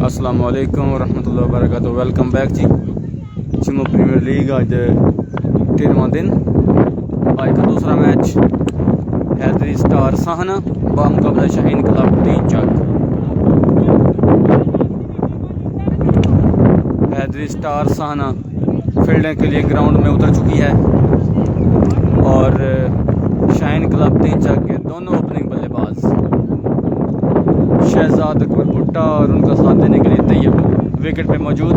अस्सलाम वालेकुम रहमतुल्लाहि व बरकातहू। वेलकम बैक जी। जम्मू प्रीमियर लीग आज 13वां दिन। आज का दूसरा मैच हैदरी स्टार साहना बामुकाबला Shaheen club 3 Chak. Haidri star Sahna fielding के लिए ग्राउंड में उतर चुकी है और शाहीन क्लब 3 चक के दोनों ओपनिंग बल्लेबाज शहजाद अकबर भुट्टा और उनका साथ देने के लिए तैयब विकेट पे मौजूद।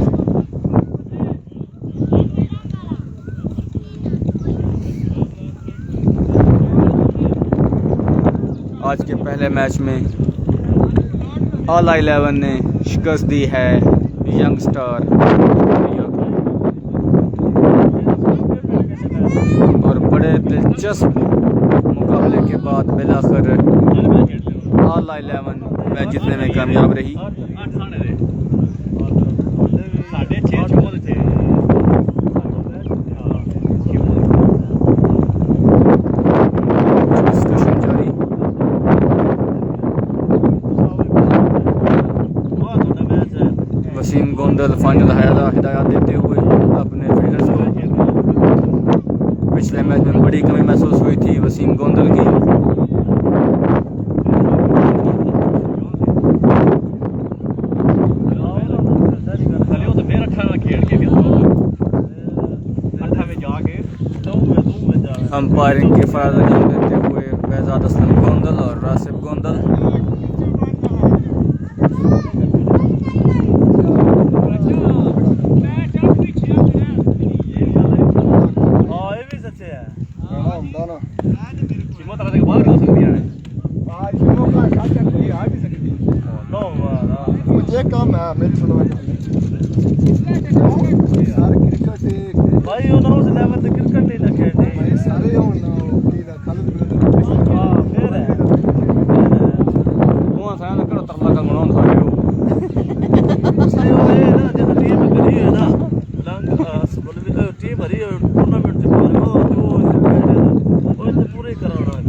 आज के पहले मैच में आला 11 ने शिकस्त दी है यंग स्टार और बड़े दिलचस्प मुकाबले के बाद बिलाखिर आला 11 मैच जीतने में कामयाब रही। वसीम गोंदल फाइनल हिदायत देते हुए अपने फील्डर्स को। पिछले मैच में बड़ी कमी महसूस हुई थी वसीम गोंदल की। अंपायरिंग की फराज अंजाम देते हुए फैजाद असलम गोंदल और रासिब गोंदल। मुझे काम है मेरी सुनो भाई उन्होंने उस लेवल पे क्रिकेट नहीं लगे भाई सारे हो ना टीला खालिद हां फिर है वो था ना करो तरला का मनाउन सारे हो सही हो ना जब टीम करी है ना लंग बोल टीम भरी टूर्नामेंट से बाहर वो तो पूरे कराना है।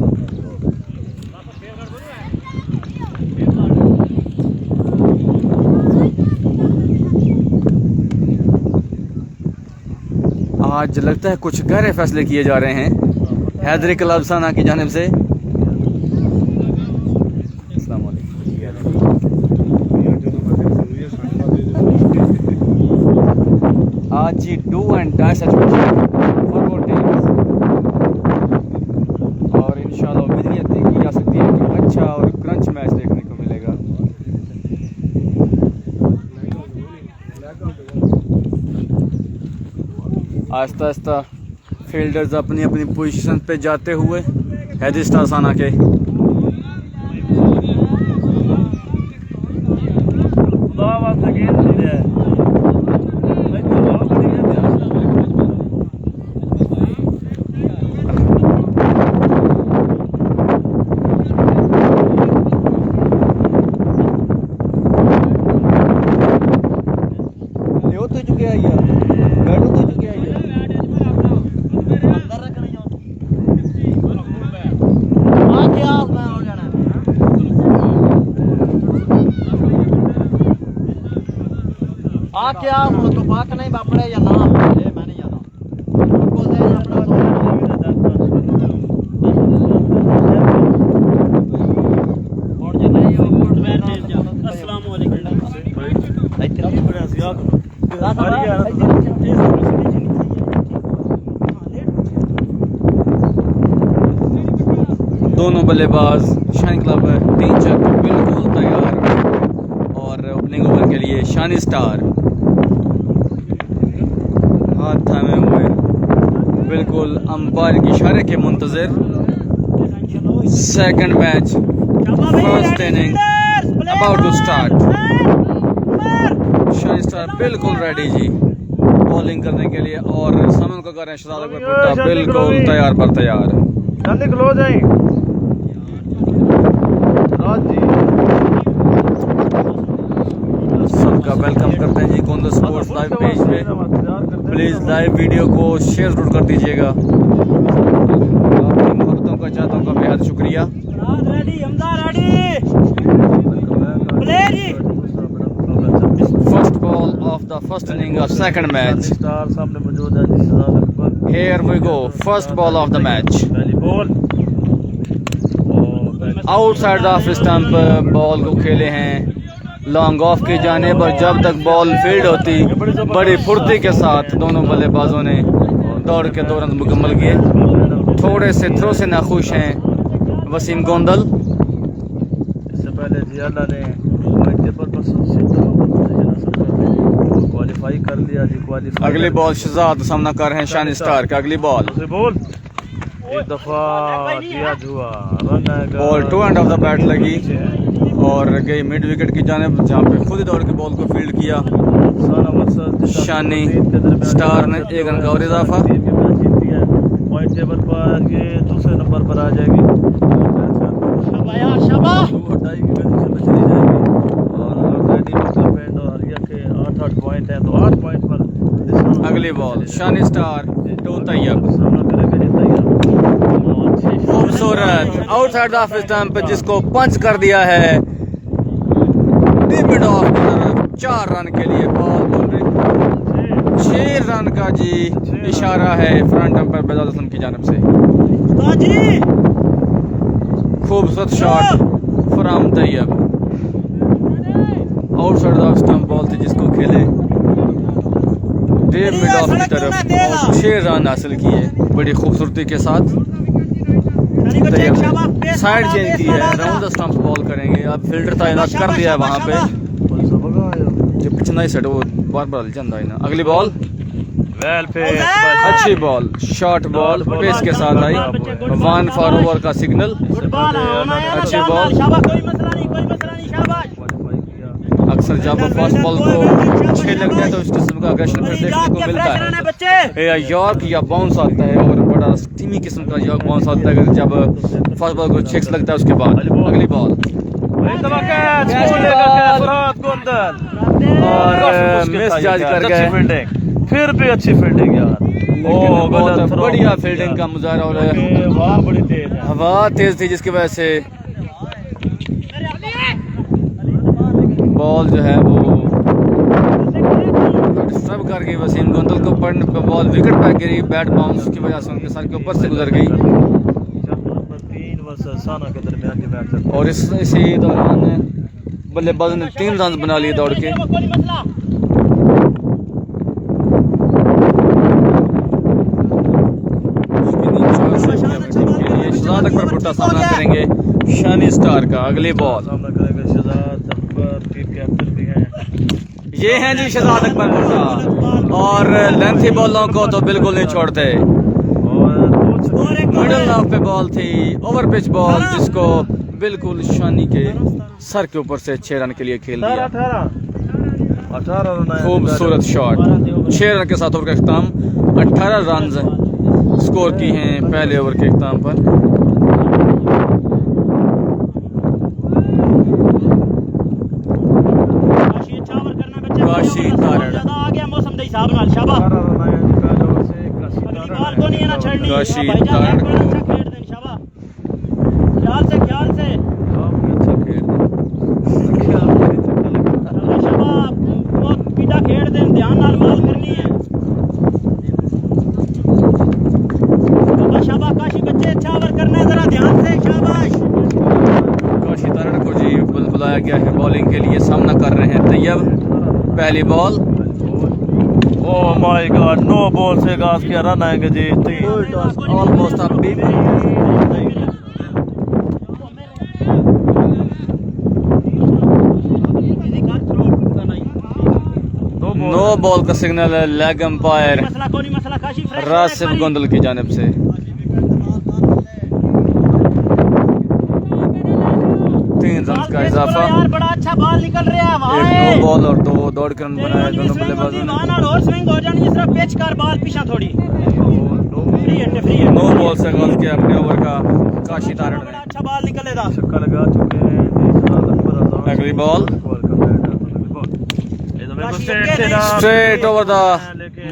आज लगता है कुछ गहरे फैसले किए जा रहे हैं हैदरी क्लब साहना की जानिब से। आज जी do and die forward teams और इंशाल्लाह उम्मीद की जा सकती है कि अच्छा और क्रंच मैच देखने को मिलेगा। आहिस्ता आहिस्ता फील्डर्स अपनी अपनी पोजीशन पे जाते हुए हैदरी स्टार साहना के क्या तो बात नहीं बापड़े या ना मैं नहीं जाता को से अपना और जो नहीं वो कोर्ट में जा। अस्सलाम वालेकुम दोनों बल्लेबाज शाहीन क्लब 3 चक बिल्कुल तैयार और ओपनिंग ओवर के लिए शानी स्टार हाथ थामे हुए बिल्कुल अंपायर के इशारे के मुंतजर। Second match first inning about to start. Shani star बिल्कुल रेडी जी बॉलिंग करने के लिए और समन को कर रहे हैं शहजाद अकबर भुट्टा बिल्कुल तैयार पर तैयार। जल्दी क्लोज है सबका वेलकम करते हैं जी गोंदल स्पोर्ट्स लाइव पेज पे। प्लीज़ लाइव वीडियो को शेयर जरूर कर दीजिएगा। अपनी मोहब्बतों का चाहतों का बेहद शुक्रिया। रेडी हमदा रेडी प्ले जी the first inning of second match. Star सामने मौजूद है जी Shahzad Akbar. Here we go. First ball of the match. पहली ball outside the off stump ball को खेले हैं लॉन्ग ऑफ की जानिब और जब तक बॉल फील्ड होती बड़ी फुर्ती के साथ दोनों बल्लेबाजों ने दौड़ के 2 रन मुकम्मल किए। थोड़े से थ्रो से नाखुश हैं वसीम गोंदल। इससे पहले जियाला ने पॉइंट टेबल पर क्वालिफाई कर लिया जी। क्वालिफाई अगली बॉल शहजाद सामना कर रहे हैं शान स्टार का। अगली बॉल बॉल एक दफा दिया हुआ रन आएगा। Ball 2 and of the bat लगी और गई मिड विकेट की जानिब जहाँ पे खुद ही दौड़ के बॉल को फील्ड किया शानी स्टार ने 1 रन का और इजाफा। पॉइंट टेबल पर ये दूसरे नंबर पर आ जाएगी। 2-2.5 की गति से चली जाएगी और हरिया के 8 पॉइंट हैं तो 8 पॉइंट पर। अगली ball Shani star to Tayyab सामना करेगा जी तैयब। खूबसूरत आउटसाइड द ऑफ स्टंप जिसको पंच कर दिया है डीप मिड ऑफ की तरफ। 4 रन के लिए बॉल बोल रही 6 रन का जी इशारा है फ्रंट अंपायर बेजाल हसन की जानिब से। खूबसूरत shot from Tayyab outside off stump ball थी जिसको खेले डीप मिड ऑफ की तरफ और 6 रन हासिल किए बड़ी खूबसूरती के साथ। साइड चेंज की है राउंड द स्टंप्स बॉल करेंगे। अब फिल्डर तैनात कर दिया है वहाँ पे जो पिछना ही सेट वो बार बार चंदा है ना। अगली बॉल वेल पेस अच्छी बॉल शॉर्ट बॉल पेस के साथ आई 1 फॉर ओवर का सिग्नल। अच्छी बॉल अक्सर जब फास्ट बॉल को 6 लगते हैं तो इस किस्म का अग्रेशन फिर देखने को मिलता है। या यॉर्क या बाउंस आता है और बड़ा स्टीमी किस्म का यॉर्क बाउंस आता है जब फास्ट बॉल को 6 लगता है उसके बाद। अगली बॉल और मिस जज कर गए फिर भी अच्छी फील्डिंग यार। ओ बहुत बढ़िया फील्डिंग का मुजाहरा हो रहा है। हवा बड़ी तेज है। हवा तेज थी जिसकी वजह से बॉल जो है वो सब कर गई वसीम गोंदल को पड़ने पे बॉल विकेट पे गिरी बैट बाउंस की वजह से उनके सर के ऊपर से गुजर गई। 3 वर्सेस साना के दरमियान की मैच और इसी दौरान बल्लेबाज ने 3 रन बना लिए दौड़ के। शहजाद अकबर भुट्टा सामना करेंगे शानी स्टार का। अगली बॉल सामना करेगा शहजाद अकबर टीम कैप्टन भी हैं। ये हैं जी शहजाद अकबर भुट्टा और लेंथी बॉलों को तो बिल्कुल नहीं छोड़ते। मिडल ऑफ पे बॉल थी ओवर पिच बॉल जिसको बिल्कुल शानी के सर के ऊपर से 6 रन के लिए खेल दिया। 18 रन। खूबसूरत शॉट 6 रन के साथ ओवर का इख्तिताम 18 रन स्कोर की हैं पहले ओवर के इख्तिताम पर। काशी तारड़ काशी तारड़ काशी तारड़ को जी बुलाया गया है बॉलिंग के लिए। सामना कर रहे हैं तैयब। पहली ball oh my god no ball से गास के रन आएंगे जी। ऑलमोस्ट अप भी नो बॉल का सिग्नल है लेग अंपायर रासिफ गोंदल की जानिब से। 3 रन का इजाफा। बड़ा अच्छा बॉल निकल रहा है एक 2 बॉल और 2 दौड़ के रन बनाए दोनों बल्लेबाजों ने। और स्विंग हो जानी जिस तरह पिच कर बॉल पीछा थोड़ी फ्री है 9 बॉल से गल किया अपने ओवर का काशी तारड़ ने। अच्छा बॉल निकलेगा। छक्का लगा चुके हैं। अगली ball straight over the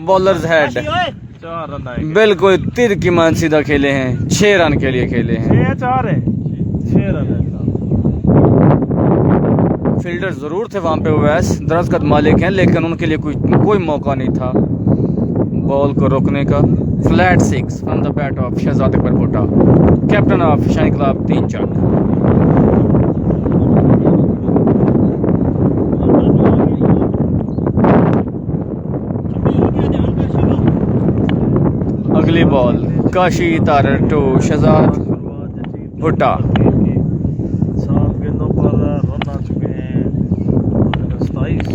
bowlers head. 4 run आएंगे। बिल्कुल तीर की मान सीधा खेले हैं 6 रन के लिए खेले हैं। 6 4 है 6 रन है। फील्डर ज़रूर थे वहाँ पे, वैस दरअसत मालिक हैं, लेकिन उनके लिए कोई मौका नहीं था बॉल को रोकने का। Flat 6 from the bat of Shahzad Akbar Bhutta, captain of shine club 3 Chak. अगली बॉल काशी तारड़ टू शहजाद भुट्टा। 7 गेंदों पर रन आ चुके हैं 27।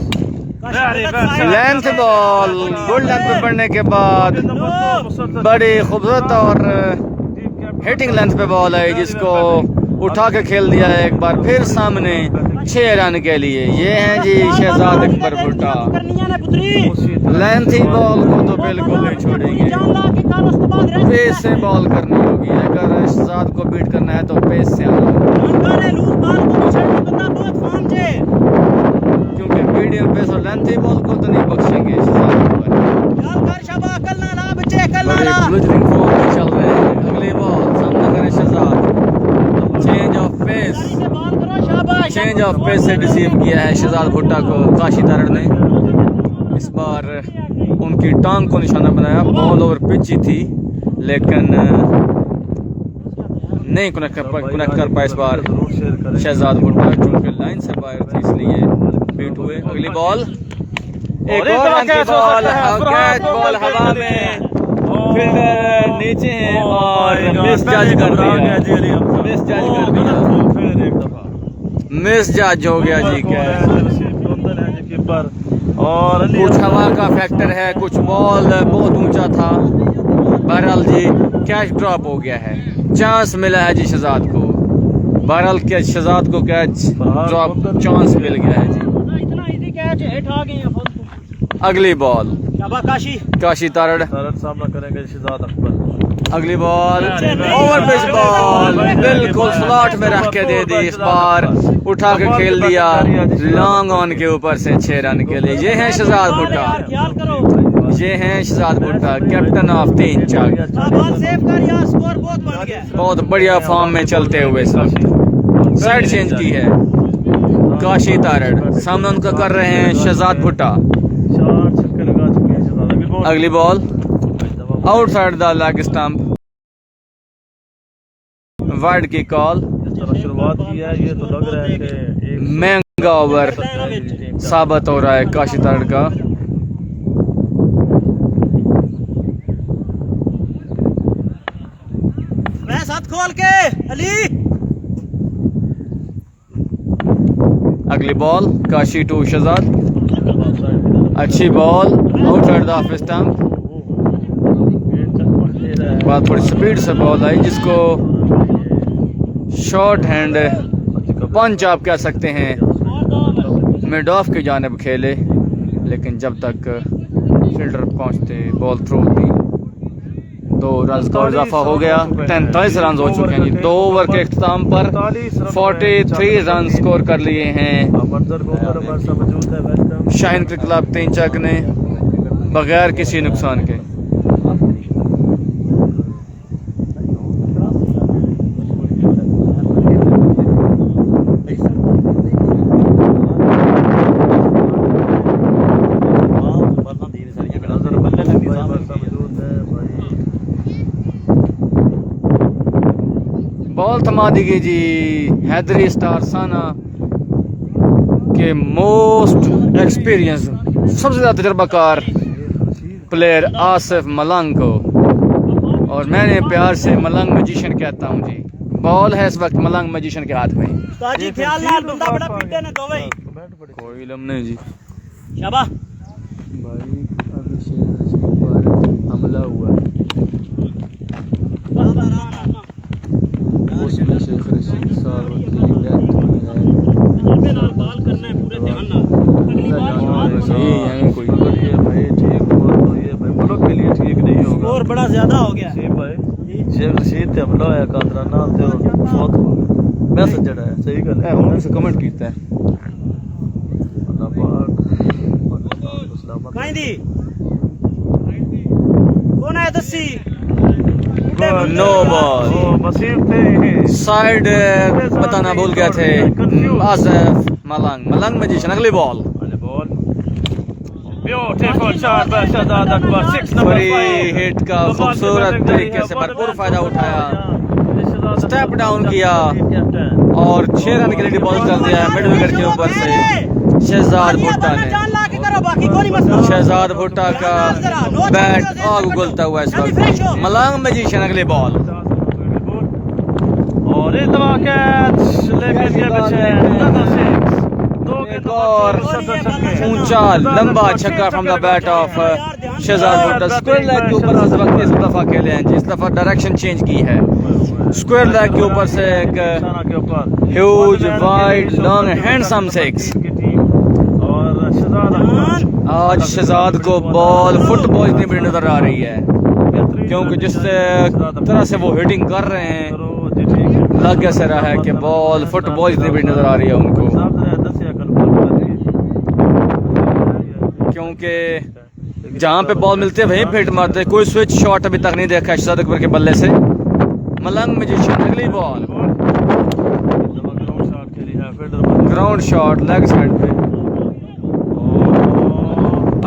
लेंथ बॉल गुड लेंथ पे पड़ने के बाद बड़ी खूबसूरत और हिटिंग लेंथ पे बॉल है, जिसको उठा के खेल दिया है एक बार फिर सामने 6 रन के लिए। ये हैं जी शहजाद अकबर भुट्टा। लेंथी बॉल को तो बिल्कुल नहीं छोड़ेंगे, पेस से बॉल करनी होगी। अगर शहजाद को बीट करना है तो पेस से आना, क्योंकि मीडियम पेस और लेंथी बॉल को तो नहीं बख्शेंगे शहजाद अकबर। ब्लिचरिंग फॉर्म में चल रहे हैं। अगली बॉल सामना करे शहजाद, चेंज ऑफ पेस से डिसीव किया है शहजाद भुट्टा को काशी तारड़ ने। इस बार उनकी टांग को निशाना बनाया, बॉल ओवर पिच ही थी लेकिन नहीं कनेक्ट कर पाए इस बार शहजाद भुट्टा, क्योंकि लाइन से बाहर थी इसलिए बीट हुए। अगली बॉल एक और बॉल हवा में, फील्डर नीचे हैं और मिस जज कर दिया जी। क्या और कुछ हवा का फैक्टर है, कुछ बॉल बहुत ऊंचा था। बहरहाल जी कैच ड्रॉप हो गया है, चांस मिला है जी शहजाद को। बहरहाल क्या शहजाद को कैच ड्रॉप चांस मिल गया है जी। अगली बॉल काशी तारड़ सामना करेंगे शहजाद अकबर। अगली बॉल ओवर पिच बॉल बिल्कुल स्लॉट में रख के दे दी, इस बार उठा के खेल दिया लॉन्ग ऑन के ऊपर से 6 रन के लिए। ये हैं शहजाद भुट्टा, ये हैं शहजाद भुट्टा, कैप्टन ऑफ 3 चक। बहुत बढ़िया फॉर्म में चलते हुए साइड चेंज की है काशी तारड़, सामने उनका कर रहे हैं शहजाद भुट्टा। 4 छक्के लगा चुके हैं शहजाद। अगली ball outside the leg stump, wide की कॉल। शुरुआत की है, ये तो लग रहा है कि महंगा ओवर साबित हो रहा है काशी तारड़ का। हाथ खोल के अली। अगली बॉल काशी टू शहजाद, अच्छी ball outside the off stump. बहुत थोड़ी स्पीड से बॉल आई, जिसको शॉर्ट हैंड पंच आप कह सकते हैं, मिड ऑफ की जानिब खेले, लेकिन जब तक फील्डर पहुंचते बॉल थ्रो दी। 2 रन का इजाफा हो गया, 43 रन हो चुके हैं जी। 2 ओवर के इख्तिताम पर 43 रन स्कोर कर लिए हैं शाहीन क्लब 3 चक ने बगैर किसी नुकसान के। बॉल थमा दी गई जी हैदरी स्टार साना के मोस्ट एक्सपीरियंस, सबसे ज़्यादा तजर्बाकार प्लेयर आसिफ मलंग को, और मैंने प्यार से मलंग मैजिशियन कहता हूँ जी। बॉल है इस वक्त मलंग मैजिशियन के हाथ में। कोई इल्म नहीं जी। शाबाश भाई हमला हुआ है, उसमें शेख रशीद साहब की डेथ हुई है। बाल करना है पूरे ध्यान ना। यहीं कोई ये भाई ठीक हुआ तो ये भाई मुल्क के लिए ठीक नहीं होगा, और बड़ा ज्यादा हो गया जी भाई। शेख रशीद ते हमला होया कादराना ते बहुत मैसेज जड़ा है, सही गल है। उन्होंने से कमेंट कीता है अल्लाह पाक कहीं दी कौन है दसी नो बॉल। वसीम थे साइड बताना भूल गए थे। आसिफ मलंग, मलंग मजीशन। अगली ball. Beautiful shot by Shahzad Akbar. 6 number free hit का खूबसूरत तरीके से भरपूर फायदा उठाया, स्टेप डाउन किया और 6 रन के लिए डिपॉजिट कर दिया है मिड विकेट के ऊपर से शहजाद भुट्टा ने। शहजाद भुट्टा का बैट आग उगलता हुआ इस वक्त। मलंग मजीशन। अगली बॉल और इस दफा कैच लेके दिया पीछे। एक और ऊंचा लंबा छक्का from the bat of Shahzad Bhutta. Square leg के ऊपर से इस वक्त इस दफा खेले हैं जी, इस दफा डायरेक्शन चेंज की है। स्क्वायर लेग के ऊपर से एक huge wide long handsome six. और शहजाद आज शहजाद को बॉल फुटबॉल इतनी बड़ी नजर आ रही है क्योंकि जिस तरह से वो हिटिंग कर रहे हैं लग ऐसा रहा है कि बॉल फुटबॉल इतनी बड़ी नजर आ रही है उनको, क्योंकि जहां पे बॉल मिलते हैं वहीं फिट मारते। कोई स्विच शॉट अभी तक नहीं देखा शहजाद अकबर के बल्ले से। मलंग मजीशन। अगली ball ground shot leg side पे।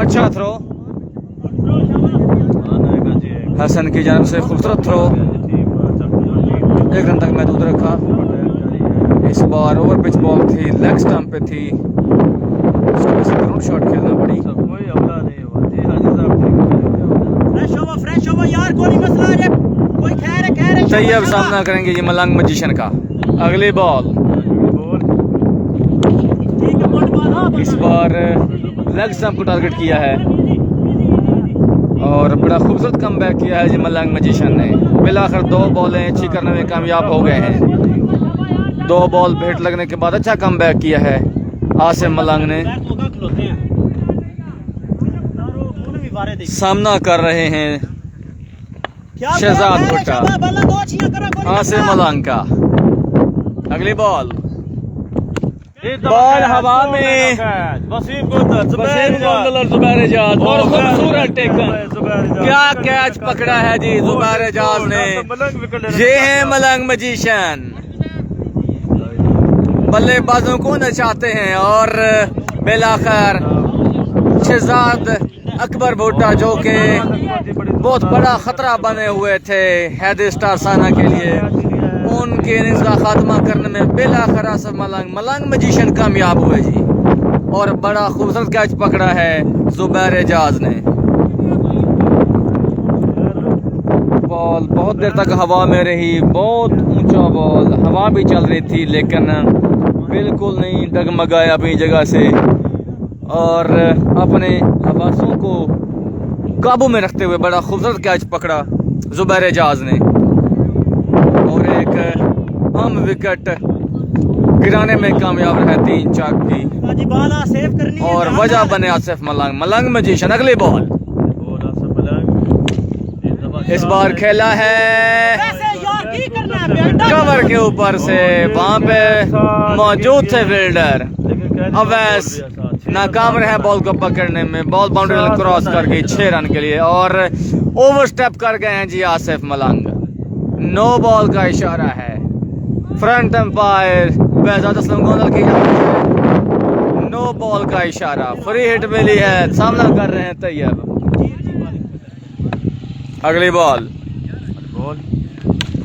अच्छा थ्रो हसन की जानब से, खूबसूरत थ्रो। 1 रन तक महदूद रखा। इस बार ओवर पिच बॉल थी, लेग स्टंप पे थी, ग्राउंड शॉट खेलना पड़ी। कोई हमला नहीं हुआ जी। हाजी साहब फ्रेश हो यार, कोई मसला है, कोई खैर है। तैयब सामना करेंगे ये मलंग मजीशन का। अगली बॉल इस बार लेग स्टंप को टारगेट किया है और बड़ा खूबसूरत कमबैक किया है जी मलंग मजीशन ने। बिलाखिर 2 बॉलें अच्छी करने में कामयाब हो गए हैं। 2 बॉल भेंट लगने के बाद अच्छा कमबैक किया है आसिफ मलंग ने। सामना कर रहे हैं शहजाद भुट्टा आसिफ मलंग का। अगली बॉल बॉल हवा में, वसीम को जुबैर एजाज और खूबसूरत टेकन। क्या कैच पकड़ा है जी जुबैर एजाज ने। ये है मलंग मजीशन, बल्लेबाजों को नचाते हैं और बिलाखिर शहजाद अकबर भुट्टा जो कि बहुत बड़ा खतरा बने हुए थे हैदर स्टार साना के लिए, उनके इनिंग्स का खात्मा करने में बिलाखिर आसिफ मलंग मजीशन कामयाब हुए जी और बड़ा खूबसूरत कैच पकड़ा है जुबैर एजाज ने। बॉल बहुत देर तक हवा में रही, बहुत ऊंचा बॉल, हवा भी चल रही थी लेकिन बिल्कुल नहीं डगमगाया अपनी जगह से और अपने हवासों को काबू में रखते हुए बड़ा खूबसूरत कैच पकड़ा जुबैर एजाज ने और एक अहम विकेट गिराने में कामयाब रहे 3 चाक की और वजह बने आसिफ मलंग मजीशन। अगली बॉल इस बार खेला है कवर के ऊपर से, वहां पे मौजूद थे फील्डर अवैस, नाकाम रहे बॉल को पकड़ने में। बॉल बाउंड्री लाइन क्रॉस कर गई 6 रन के लिए और ओवर स्टेप कर गए हैं जी आसिफ मलंग। नो बॉल का इशारा है। Front empire Behzad Aslam Gondal की नो बॉल का इशारा। फ्री हिट मिली है, सामना कर रहे हैं तैयब। अगली बॉल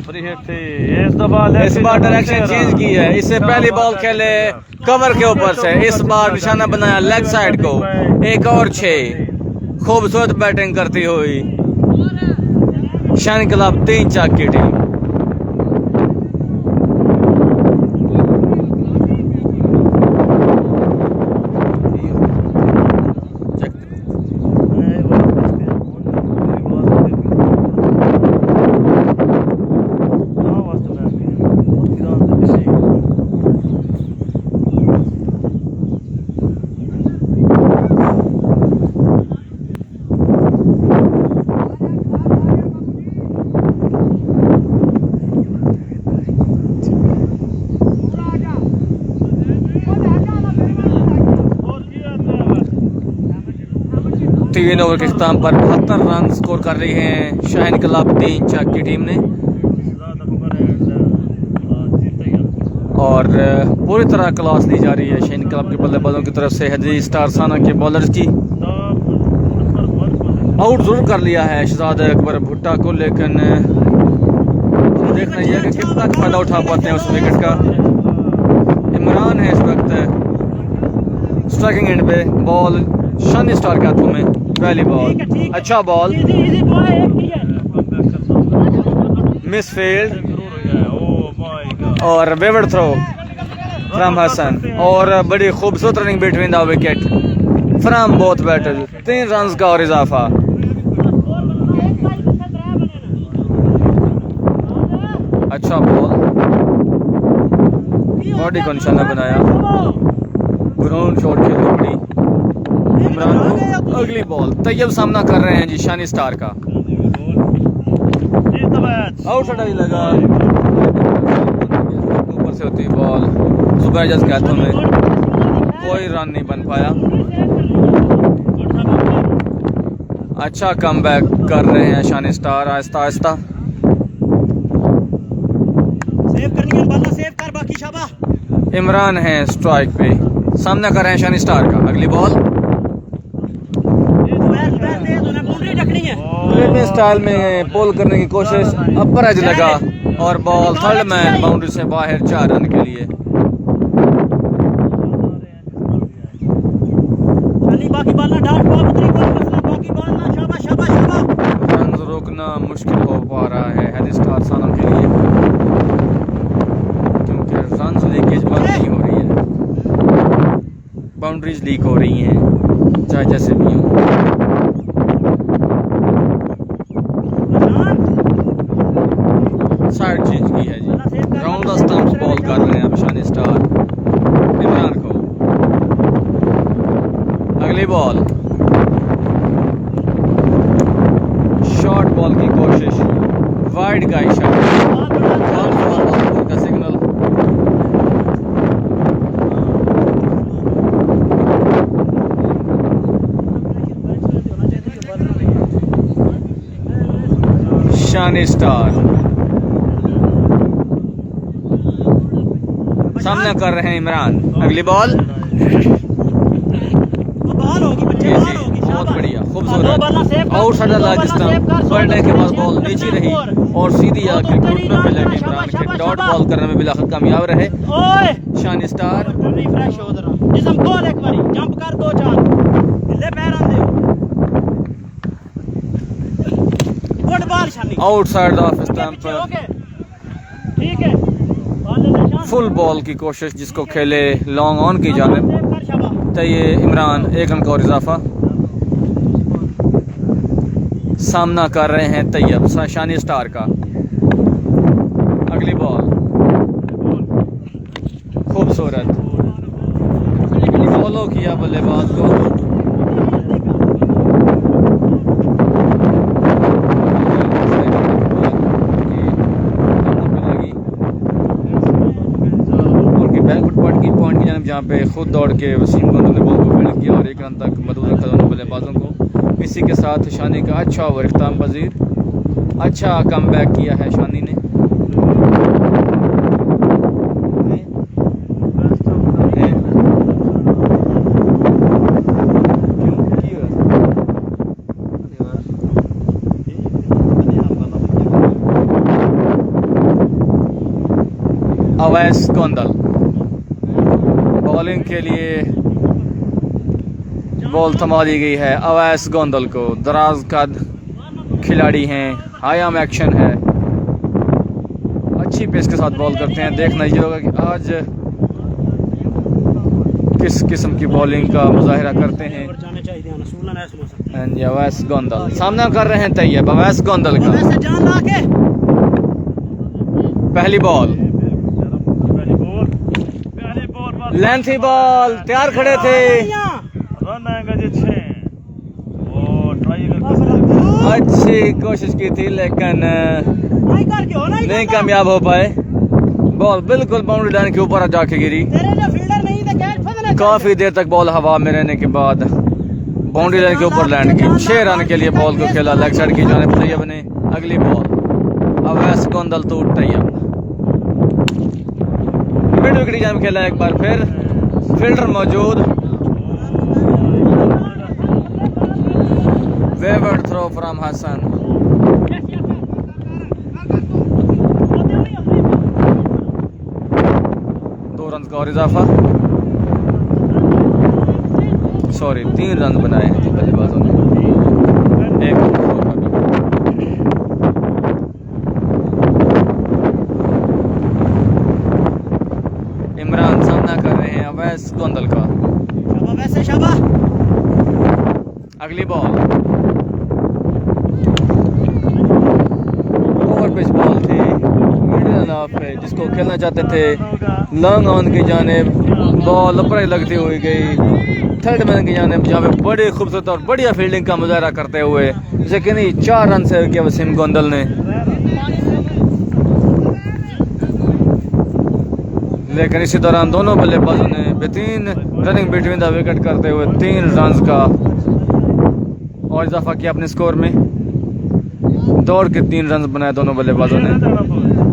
फ्री हिट थी। इस बार डायरेक्शन चेंज की है। इससे पहली बॉल खेले कवर के ऊपर से, इस बार निशाना बनाया लेग साइड को। 1 और 6 खूबसूरत बैटिंग करती हुई शान क्लब 3 चाक की टीम। 3 ओवर के इख्तिताम पर 72 रन स्कोर कर रही है शाह इनकलाब 3 चक की टीम ने। और पूरी तरह क्लास ली जा रही है शाह इनकलाब के बल्लेबाजों की तरफ से। हैदरी स्टार साना के बॉलर्स की आउट जरूर कर लिया है शहजाद अकबर भुट्टा को, लेकिन देखना यह कि कितना फायदा उठा पाते हैं उस विकेट का। इमरान है इस वक्त स्ट्राइकिंग एंड पे, बॉल शानी स्टार के हाथों में। पहली बॉल, अच्छा बॉल, मिस फील्ड और वेवर थ्रो फ्रॉम हसन, और बड़ी खूबसूरत running between the wicket from both batters. 3 run का और इजाफा। अच्छा बॉल, बॉडी को निशाना बनाया, ग्राउंड शॉट खेल पड़ी इमरान को। अगली बॉल, तैयब सामना कर रहे हैं जी शानी स्टार का। आउट साइड लगा, ऊपर से होती बॉल जुबैर जज के हाथों में, कोई रन नहीं बन पाया। अच्छा कमबैक कर रहे हैं शानी स्टार आहिस्ता आहिस्ता। सेव करनी है, बल्ला सेव कर, बाकी शाबाश। इमरान है स्ट्राइक पे, सामना कर रहे हैं शानी स्टार का। अगली बॉल स्टाइल में पोल करने की कोशिश, अपर एज लगा और बॉल थर्ड मैन बाउंड्री से बाहर 4 रन के लिए। बाकी बालना डांट बाकी बालना शाबाश शाबाश शाबाश। रन रोकना मुश्किल हो पा रहा है हैदरी स्टार साना के लिए, क्योंकि रन लीकेज बंद नहीं हो रही है, बाउंड्रीज लीक हो रही हैं चाहे जैसे भी हो। साइड चेंज की है जी, राउंड द स्टंप्स बॉल कर रहे हैं अब शानी स्टार इमरान को। अगली बॉल, शॉर्ट बॉल की कोशिश, वाइड का इशारा, का सिग्नल। शानी स्टार सामना कर रहे हैं इमरान। अगली बॉल, बहुत बढ़िया खूबसूरत आउट साइड लार्ज स्टंप, पलटने के बाद बॉल नीचे रही और सीधी आकर घुटनों पे लगे इमरान के। डॉट बॉल करने में बिलाखिर कामयाब रहे शानी स्टार। फ्रेश हो जरा, जिस्म खोल, एक बारी जंप कर, 2-4 ले पैर आंदे हो। गुड बॉल शानी, आउट साइड ऑफ स्टंप, ठीक है। फुल बॉल की कोशिश जिसको खेले लॉन्ग ऑन की जानिब। तो ये इमरान 1 रन का और इजाफा। सामना कर रहे हैं तैयब शानी स्टार का। अगली बॉल, खूबसूरत फॉलो किया बल्लेबाज को। पॉइंट की जानिब जहाँ पे खुद दौड़ के वसीम गोंदल ने बॉल को फील्ड किया और 1 रन तक मदद रखा दोनों बल्लेबाजों को। इसी के साथ शानी का अच्छा ओवर इख्तिताम पजीर, अच्छा कमबैक किया है शानी ने। अवैस गोंदल बॉलिंग के लिए बॉल थमा दी गई है अवैस गोंदल को। दराज कद खिलाड़ी हैं, हाई आर्म एक्शन है, अच्छी पेस के साथ बॉल करते हैं। देखना ये होगा कि आज किस किस्म की बॉलिंग का मुजाहिरा करते हैं। अवैस गोंदल सामना कर रहे हैं तैयब अवैस गोंदल का। पहली बॉल, लेंथी बॉल, तैयार खड़े थे, रन आएगा जी 6 और ट्राई अच्छी कोशिश की थी लेकिन नहीं कामयाब हो पाए। बॉल बिल्कुल बाउंड्री लाइन के ऊपर जाके गिरी। काफी देर तक बॉल हवा में रहने के बाद बाउंड्री लाइन के ऊपर लैंड की। 6 रन के लिए बॉल को खेला लेग साइड की जानिब तैयब ने। अगली बॉल अवैस गोंदल तो तैयब मिड विकेट की जानिब खेला एक बार फिर। फील्डर मौजूद। Wayward throw from Hasan. 2 run का और इजाफा। सॉरी 3 रन बनाए हैं बल्लेबाजों ने। एक थ्रो का भी। इमरान सामना कर रहे हैं अवैस गोंदल का। शाबाश वैसे शाबाश। अगली बॉल ओवर पिच बॉल थी मिडिल ऑफ पे, जिसको खेलना चाहते थे लॉन्ग ऑन की जानिब। बॉल ऊपर ही लगती हुई गई थर्ड मैन की जानिब, जहाँ पे बड़ी खूबसूरत और बढ़िया फील्डिंग का मुजाहरा करते हुए जैसे कि नहीं 4 रन से किया वसीम गोंदल ने। लेकिन इसी दौरान दोनों बल्लेबाजों ने बेहतरीन रनिंग बिटवीन द विकेट करते हुए 3 रन का और इजाफा किया अपने स्कोर में। दौड़ के 3 रन बनाए दोनों बल्लेबाजों ने।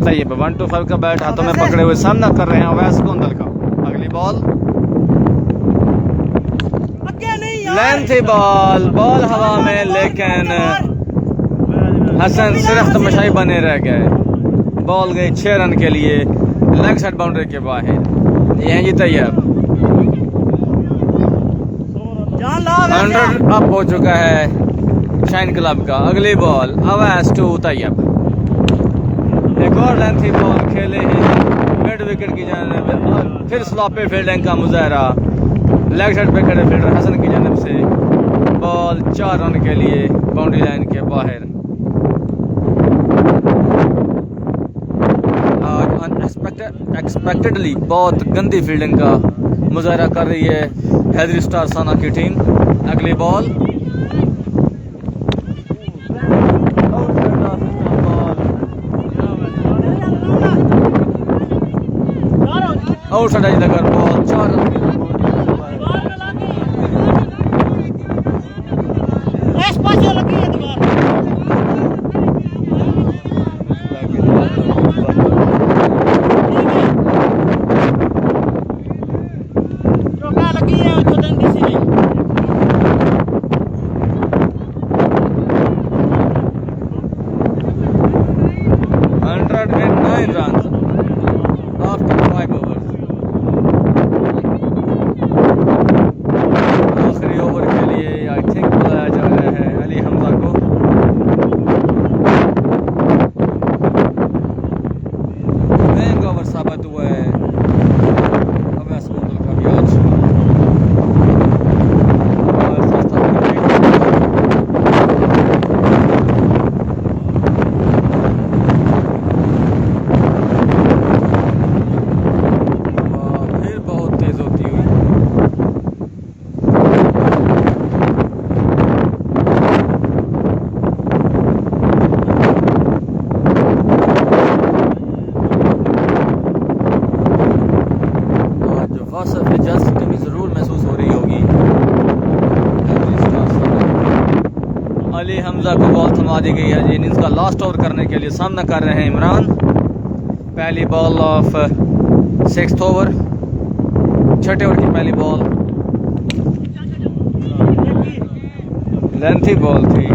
सही 1-5 का बैट हाथों में पकड़े हुए सामना कर रहे हैं अवैस गोंदल का। अगली बॉल लेंथी बॉल, बॉल हवा में, लेकिन हसन सिर्फ तमाशाई बने रह गए। बॉल गई 6 रन के लिए लेग साइड बाउंड्री के बाहर। ये हैं जी तैयब। 100 अप हो चुका है शाइन क्लब का। अगली बॉल अवैस टू तैयब। एक और लेंथी बॉल खेले हैं मिड विकेट की जानिब। फिर स्लॉपी फील्डिंग का मुजाहरा लेग साइड पे खड़े फील्डर हसन की जानिब से। बॉल 4 रन के लिए बाउंड्री लाइन के बाहर। अनएक्सपेक्टेडली बहुत गंदी फील्डिंग का मुजाहरा कर रही है हैदरी स्टार साना की टीम। अगली बॉल आउटसाइड लगा बॉल 4 रन के लिए। कमी ज़रूर महसूस हो रही होगी। अली हमजा को बॉल थमा दी गई है। इनिंग्स का लास्ट ओवर करने के लिए सामना कर रहे हैं इमरान। पहली बॉल ऑफ 6th ओवर, 6ठे ओवर की पहली बॉल। लेंथी बॉल थी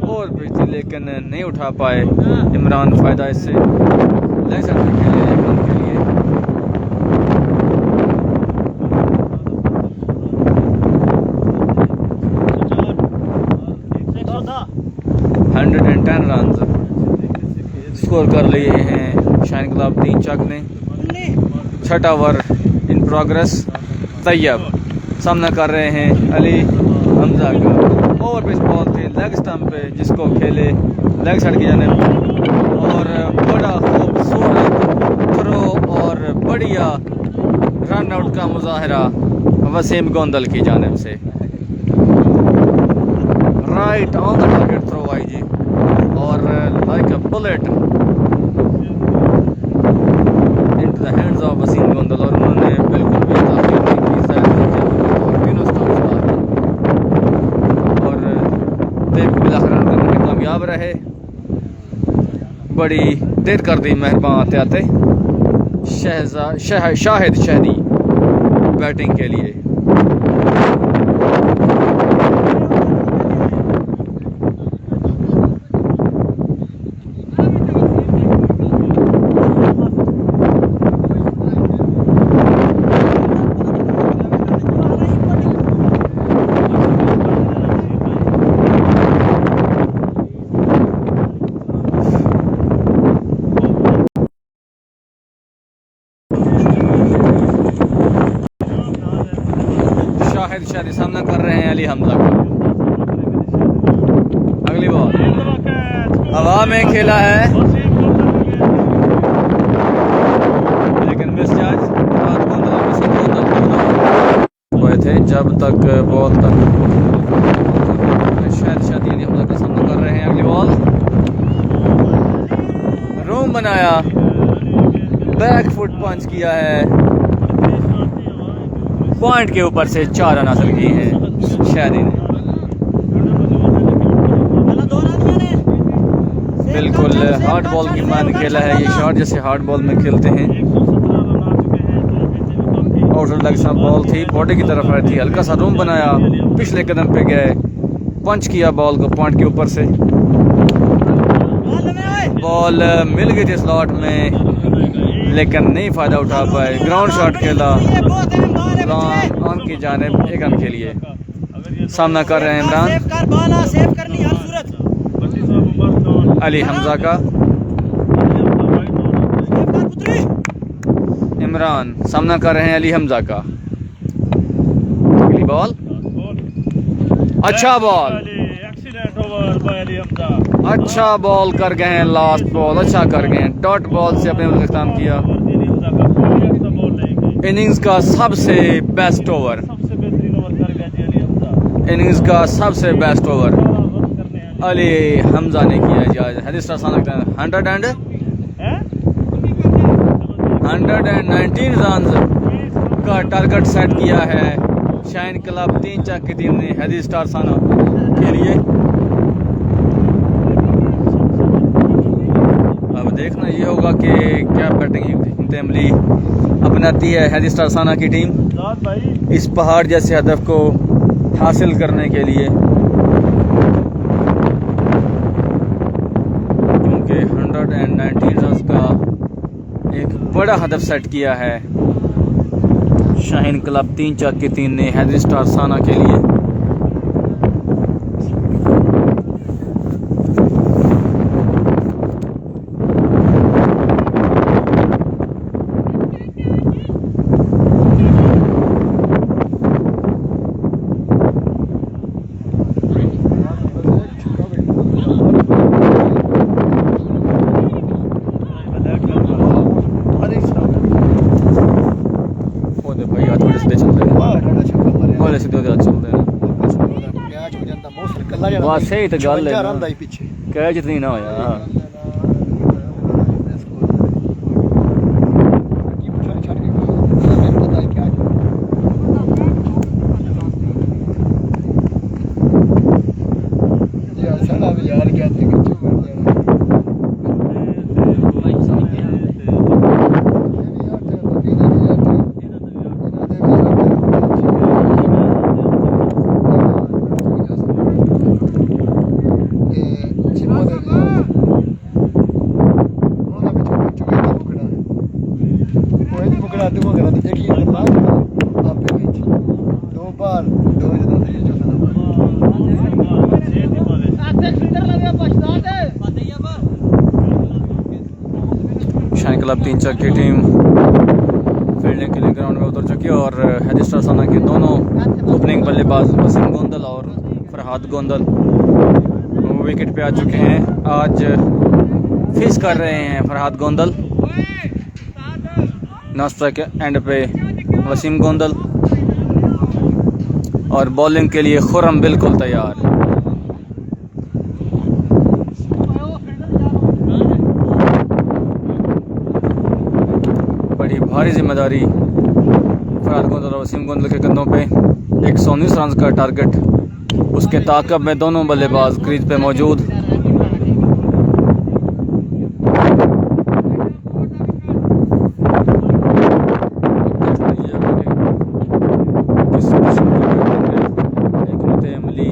और भी थी लेकिन नहीं उठा पाए इमरान। फायदा इससे लेग साइड पे खेले एक रन के लिए। रन स्कोर कर लिए हैं शाइन क्लब 3 चक ने। 6ठा ओवर इन प्रोग्रेस। तैयब सामना कर रहे हैं अली हमजा का। ओवर पिच बॉल थी लेग स्टंप पे, जिसको खेले लेग साइड की जानिब और बड़ा खूबसूरत थ्रो और बढ़िया रन आउट का मुजाहरा वसीम गोंदल की जानिब से। Right on the target throw आई जी और like a bullet into the hands of Wasim Gondal. और उन्होंने बिल्कुल भी ताक़ीद नहीं की। तीनों स्टंप्स कामयाब रहे। बड़ी देर कर दी मेहरबान आते आते। शाहिद शहदी बैटिंग के लिए। शाहिद सामना कर रहे हैं अली हमजा का। अगली बॉल हवा में खेला है, लेकिन मिस चार्ज हुए थे जब तक बॉल तक। शाहिद अली हमजा का सामना कर रहे हैं। अगली बॉल रूम बनाया, बैक फुट पंच किया है, पॉइंट के ऊपर से 4 रन हासिल किए हैं शादी ने। बिल्कुल हार्ड बॉल की मान खेला है ये शॉट, जैसे हार्ड बॉल में खेलते हैं। आउटर लेग सा बॉल थी, बॉडी की तरफ आई थी, हल्का सा रूम बनाया, पिछले कदम पे गए, पंच किया बॉल को पॉइंट के ऊपर से। बॉल मिल गई थी स्लॉट में, लेकिन नहीं फायदा उठा पाए। ग्राउंड शॉट खेला ऑन की जानिब, 1 रन के लिए। सामना कर रहे हैं इमरान अली हमजा का। इमरान सामना कर रहे हैं अली हमजा का। अगली बॉल, अच्छा बॉल, अच्छा बॉल कर गए हैं। लास्ट बॉल अच्छा कर गए हैं, डॉट बॉल से अपने मुल्क काम किया। इनिंग्स का सबसे बेस्ट ओवर, इनिंग्स का सबसे बेस्ट ओवर अली हमजा ने किया। इजाज़त 119 रन का टारगेट सेट किया है शाइन क्लब 3 चक की टीम ने हैदी स्टार साना के लिए। अब देखना ये होगा कि क्या बैटिंग अमली अपनाती है हैदी स्टार साना की टीम इस पहाड़ जैसे हदफ को हासिल करने के लिए, क्योंकि 119 रन का एक बड़ा हदफ सेट किया है शाहीन क्लब 3 चक की 3 ने हैदी स्टार साना के लिए। बस सही तो गल है, कैच नहीं ना होया। शाहीन क्लब 3 चक की टीम फील्डिंग के लिए ग्राउंड में उतर चुकी है और हैदी स्टार साना के दोनों ओपनिंग बल्लेबाज वसीम गोंदल और फरहाद गोंदल विकेट पे आ चुके हैं। आज फेस कर रहे हैं फरहाद गोंदल, नाश्ता के एंड पे वसीम गोंदल और बॉलिंग के लिए खुरम बिल्कुल तैयार। बड़ी भारी जिम्मेदारी फरहाद गोंदल और वसीम गोंदल के कंधों पे। 119 रन का टारगेट उसके ताकब में दोनों बल्लेबाज क्रीज पे मौजूद। फतेह अली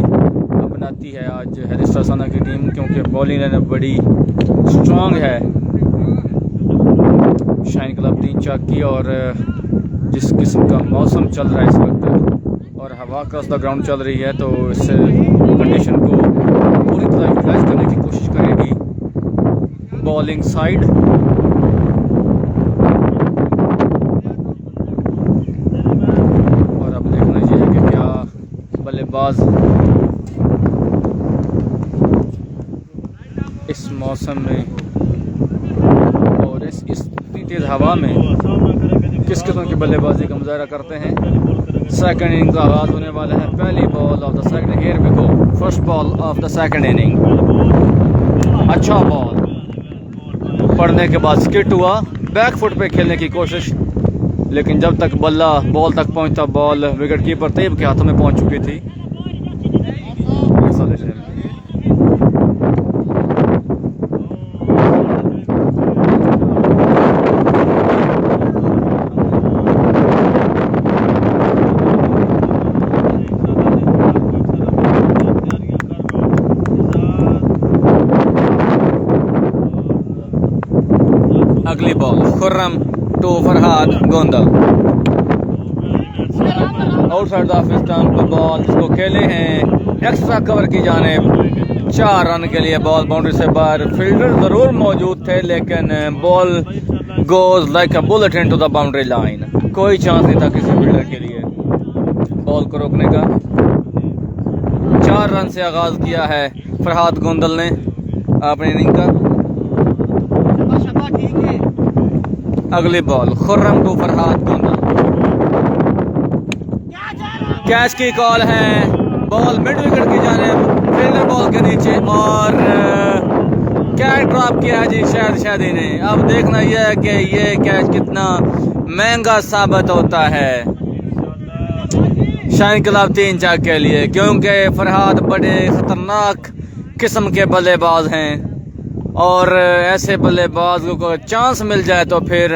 अपनाती है आज हैदरी स्टार साना की टीम, क्योंकि बॉलिंग लाइनअप बड़ी स्ट्रॉन्ग है शाइन क्लब 3 चाक की। और जिस किस्म का मौसम चल रहा है इस वक्त और हवा क्रॉस द ग्राउंड चल रही है, तो इस कंडीशन को पूरी तरह यूटिलाइज करने की कोशिश करेगी बॉलिंग साइड। और अब देखना ये है कि क्या बल्लेबाज इस मौसम में और इस तेज हवा में किस किस्म की बल्लेबाजी का मुजाहरा करते हैं। सेकंड इनिंग का आगाज होने वाला है। पहली ball of the second, here we go, first ball of the second inning. अच्छा बॉल पड़ने के बाद स्किट हुआ, बैक फुट पे खेलने की कोशिश, लेकिन जब तक बल्ला बॉल तक पहुंचता बॉल विकेट कीपर तैयब के हाथों में पहुंच चुकी थी। अगली ball Khurram to Farhad Gondal, outside the off stump ball जिसको खेले हैं एक्स्ट्रा कवर की जानिब। 4 रन के लिए बॉल बाउंड्री से बाहर। फील्डर जरूर मौजूद थे, लेकिन ball goes like a bullet into the boundary line. कोई चांस नहीं था किसी फील्डर के लिए बॉल को रोकने का। 4 रन से आगाज किया है फरहाद गोंदल ने अपनी इनिंग का। अगली ball Khurram to Farhad Gondal, catch की कॉल है, बॉल मिड विकेट की जानिब, फील्डर बॉल के नीचे और कैच ड्रॉप किया है जी शादी ने। अब देखना यह है कि ये कैच कितना महंगा साबित होता है शाइन क्लब 3 चाक के लिए, क्योंकि फरहाद बड़े खतरनाक किस्म के बल्लेबाज हैं और ऐसे बल्लेबाज को चांस मिल जाए तो फिर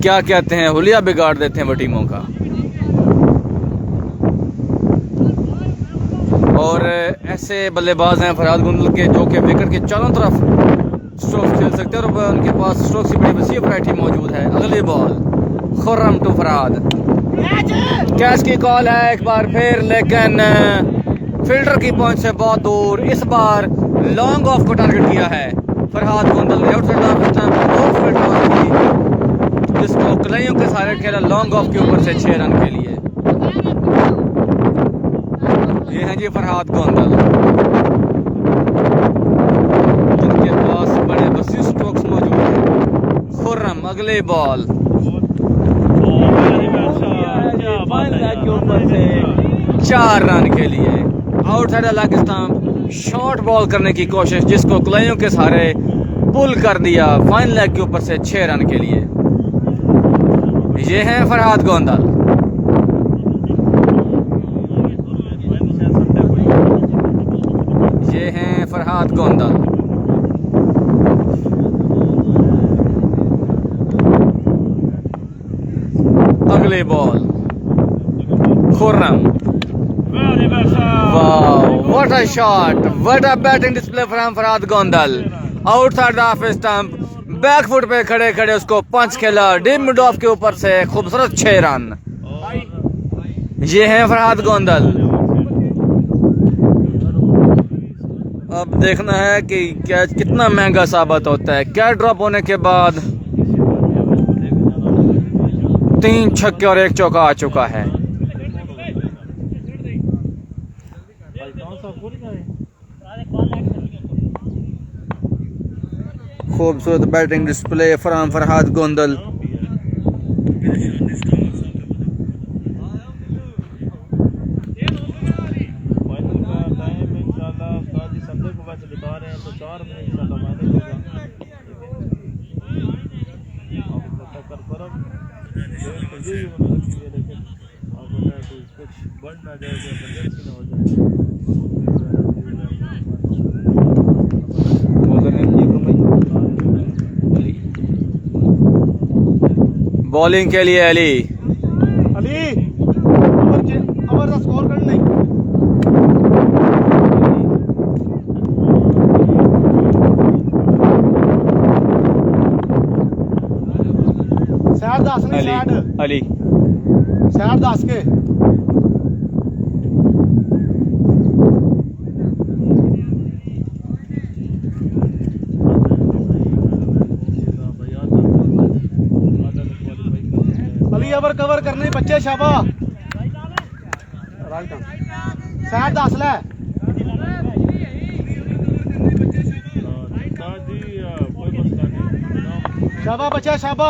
क्या कहते हैं, हुलिया बिगाड़ देते हैं वो टीमों का। और ऐसे बल्लेबाज हैं फरहाद गोंदल के जो कि विकेट के चारों तरफ स्ट्रोक्स खेल सकते हैं और उनके पास स्ट्रोक्स की बड़ी वसी वैरायटी मौजूद है। अगली ball Khurram to Farhad, catch की कॉल है एक बार फिर, लेकिन फील्डर की पहुंच से बहुत दूर। इस बार लॉन्ग ऑफ को टारगेट किया है फरहाद गोंदल ने, जिसको कलाइयों के सहारे खेला लॉन्ग ऑफ के ऊपर से 6 रन के लिए। ये हैं जी फरहाद गोंदल, जिनके पास बड़े वसी स्ट्रोक्स मौजूद हैं। खुर्रम अगली बॉल के ऊपर से 4 रन के लिए। Outside leg stump, short ball करने की कोशिश, जिसको कलाइयों के सहारे पुल कर दिया फाइन लेग के ऊपर से 6 रन के लिए। ये हैं फरहाद गोंदल। ये हैं फरहाद गोंदल। अगली बॉल खुर्रम, वाह what a shot, what a batting display from Farhad Gondal. Outside off stump, back foot पे खड़े खड़े उसको पंच खेला डीप मिड ऑफ के ऊपर से खूबसूरत 6 रन। ये हैं फरहाद गोंदल। अब देखना है कि कैच कितना महंगा साबित होता है। कैच ड्रॉप होने के बाद 3 छक्के और 1 चौका आ चुका है। खूबसूरत batting display from Farhad Gondal. Bowling के लिए अली अवर दा स्कोर करना नहीं सैड दस नहीं अली सैड अली सैड दस के अली ओवर कवर करने बच्चे शाबा सैड दस ले शाबा बच्चा शाबा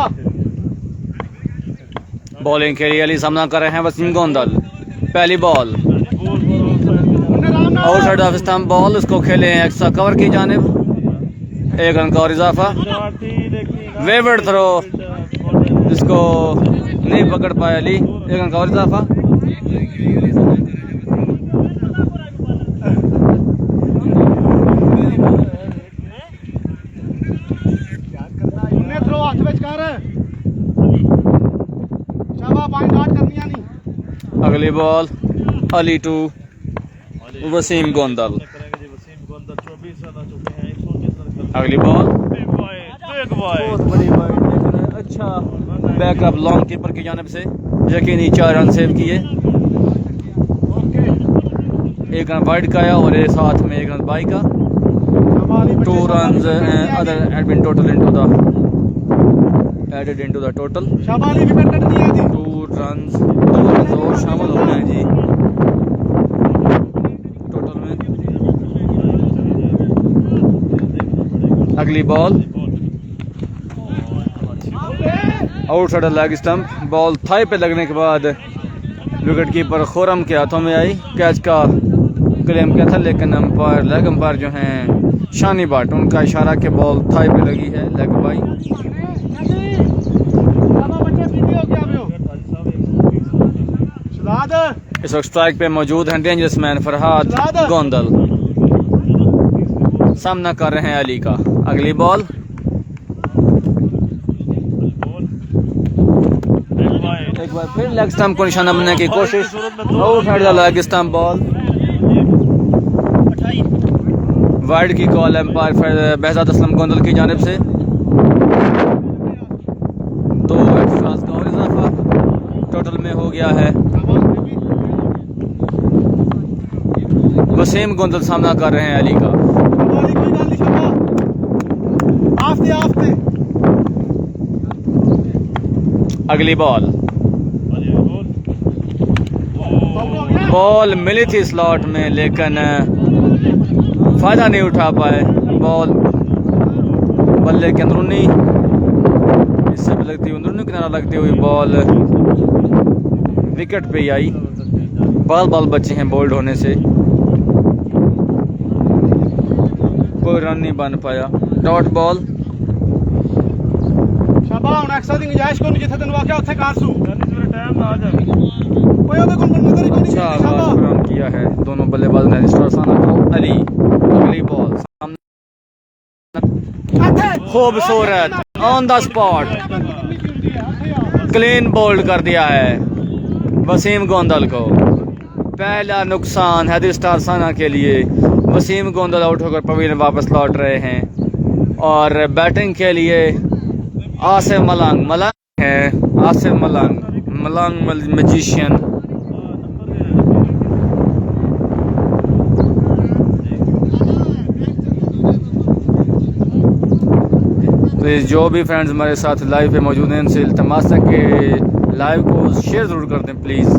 बॉलिंग के लिए अली सामना कर रहे हैं वसीम गोंदल। पहली ball out side of stump ball, उसको खेले हैं एक्स्ट्रा कवर की जानिब, 1 रन का और इजाफा। वेवर्ड थ्रो जिसको नहीं पकड़ पाया अली, 1 रन का और इजाफा। थ्रो हाथ विच कर शाबा पॉइंट आउट करनी नहीं अगली बॉल अली टू वसीम गोंदल। अगली बॉल बहुत बड़ी वाइड, लेकिन अच्छा बैकअप लॉन्ग कीपर की जानिब से, यकीनी 4 रन सेव किए। 1 रन वाइड का आया और साथ में 1 रन बाई का। 2 runs other had been total into the added into the total। Shaba Ali wicket cut दिया थी 2 runs और शामिल हो गए जी टोटल में। अगली ball outside leg stump, ball thigh पे लगने के बाद विकेट कीपर खुरम के हाथों में आई। कैच का क्लेम किया था, लेकिन अंपायर लेग अंपायर जो हैं शानी बाट, उनका इशारा के बॉल थाई पे लगी है, लेग बाई। इस वक्त स्ट्राइक पे मौजूद हैं डेंजरस मैन फरहाद गोंदल, सामना कर रहे हैं अली का। अगली बॉल एक बार फिर लेग स्टंप को निशाना बनाने की कोशिश, लेग स्टंप बॉल वाइड की call umpire behzad aslam Gondal की जानिब से। 2 एक्स्ट्रास का और इजाफा टोटल में हो गया है। वसीम गोंदल सामना कर रहे हैं अली का। अगली बॉल मिली थी स्लॉट में, लेकिन फायदा नहीं उठा पाए। बॉल बल्ले के अंदरूनी इससे लगती हुई अंदरूनी किनारा लगती हुई बॉल विकेट पे ही आई। बाल बचे हैं बोल्ड होने से, कोई रन नहीं बन पाया। डॉट बॉल शाबा हुन एक्स्ट्रा दी गुंजाइश को जिथे तन वाकया उथे कारसू टाइम ना आ जा कोई ओदे को नजर ही कोनी अच्छा आगाज फराहम किया है दोनों बल्लेबाज ने। साना को अली। अगली बॉल खूबसूरत on the spot clean bowled कर दिया है वसीम गोंदल को। पहला नुकसान हैदर स्टार साना के लिए। वसीम गोंदल आउट होकर पवीन वापस लौट रहे हैं और बैटिंग के लिए आसिफ मलंग है। आसिफ मलंग मैजिशियन। प्लीज़ जो भी फ्रेंड्स हमारे साथ लाइव पे मौजूद हैं उनसे इल्तमास है कि लाइव को शेयर ज़रूर कर दें प्लीज़।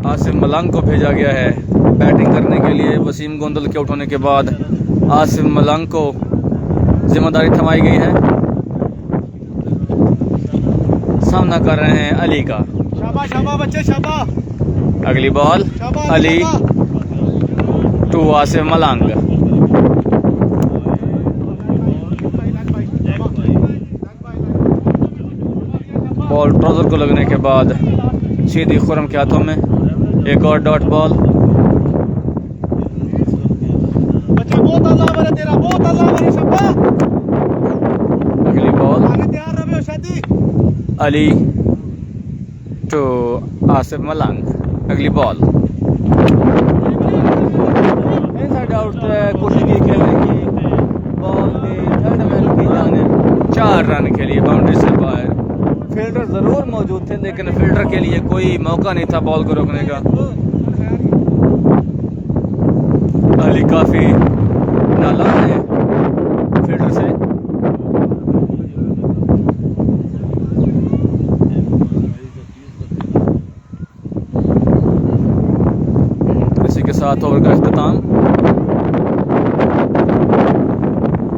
आसिफ मलंग को भेजा गया है बैटिंग करने के लिए। वसीम गोंदल के आउट होने के बाद आसिफ मलंग को जिम्मेदारी थमाई गई है। सामना कर रहे हैं अली का। शाबा बच्चे शाबा। अगली ball Ali to Asif Malang. Ball trouser को लगने के बाद सीधी खुरम के हाथों में। एक और डॉट बॉल। बच्चा बहुत अल्लाह तेरा बहुत अल्लाह शाबा। अगली बॉल अली टू आसिफ मलंग। अगली बॉल इनसाइड आउट कोशिश की खेलने की, बॉल थर्ड मैन की जाने 4 रन के लिए बाउंड्री से बाहर। फील्डर जरूर मौजूद थे लेकिन फील्डर के लिए कोई मौका नहीं था बॉल को रोकने का। अली काफी नालायक है फील्डर से। इसी के साथ ओवर का इख्तिताम।